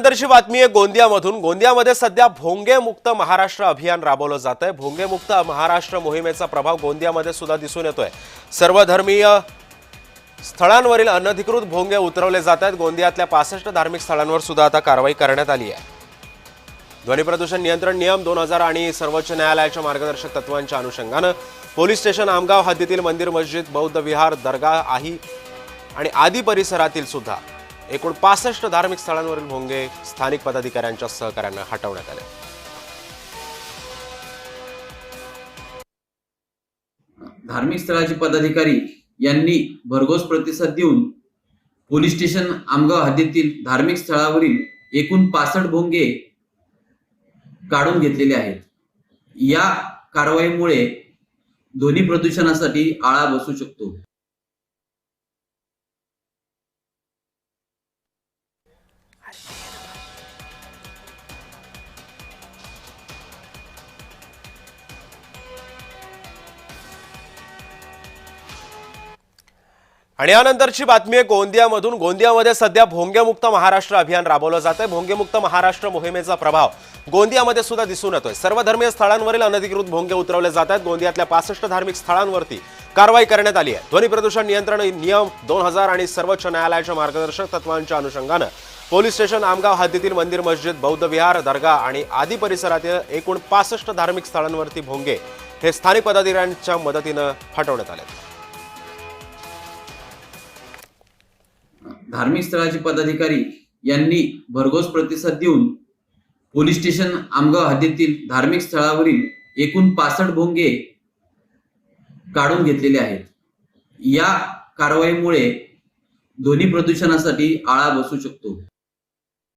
नंतरची बातमी आहे गोंदियामधून। गोंदियामध्ये सध्या भोंगे मुक्त महाराष्ट्र अभियान राबवलं जात आहे। भोंगे मुक्त महाराष्ट्र मोहिमेचा प्रभाव गोंदियामध्ये सुद्धा दिसून येतोय। सर्वधर्मीय स्थळांवरील अनधिकृत भोंगे उतरवले जात आहेत। गोंदियातल्या 65 धार्मिक स्थळांवर सुद्धा आता कारवाई करण्यात आली आहे। ध्वनी प्रदूषण नियंत्रण नियम 2000 आणि सर्वोच्च न्यायालयाच्या मार्गदर्शक तत्वांच्या अनुषंगाने पोलीस स्टेशन आमगाव हद्दीतील मंदिर, मस्जिद, बौद्ध विहार, दर्गा आणि आदी परिसरातील सुद्धा एकूण 65 धार्मिक स्थळांवरील भोंगे स्थानिक पदाधिकाऱ्यांच्या सहकार्याने हटवण्यात आले। धार्मिक स्थळाचे पदाधिकारी यांनी भरघोस प्रतिसाद देऊन पोलीस स्टेशन आमगाव हद्दीतील धार्मिक स्थळावरील एकूण 65 भोंगे काढून घेतलेले आहेत। या कारवाईमुळे ध्वनी प्रदूषणासाठी आळा बसू शकतो। आणि यानंतरची बातमी आहे गोंदियामधून। गोंदियामध्ये सध्या भोंगेमुक्त महाराष्ट्र अभियान राबवलं जात आहे। भोंगेमुक्त महाराष्ट्र मोहिमेचा प्रभाव गोंदियामध्ये सुद्धा दिसून येतोय। सर्वधर्मीय स्थळांवरील अनधिकृत भोंगे उतरवले जात आहेत। गोंदियातल्या 65 धार्मिक स्थळांवरती कारवाई करण्यात आली आहे। ध्वनी प्रदूषण नियंत्रण नियम 2000 आणि सर्वोच्च न्यायालयाच्या मार्गदर्शक तत्वांच्या अनुषंगाने पोलीस स्टेशन आमगाव हद्दीतील मंदिर, मस्जिद, बौद्ध विहार, दर्गा आणि आदी परिसरातील एकूण 65 धार्मिक स्थळांवरती भोंगे हे स्थानिक पदाधिकाऱ्यांच्या मदतीने हटवण्यात आले। धार्मिक स्थळाचे पदाधिकारी यांनी भरघोस प्रतिसाद देऊन पोलीस स्टेशन आमगाव हद्दीतील धार्मिक स्थळावरील एकूण 65 भोंगे काढून घेतलेले आहेत। या कारवाईमुळे ध्वनी प्रदूषणासाठी आळा बसू शकतो।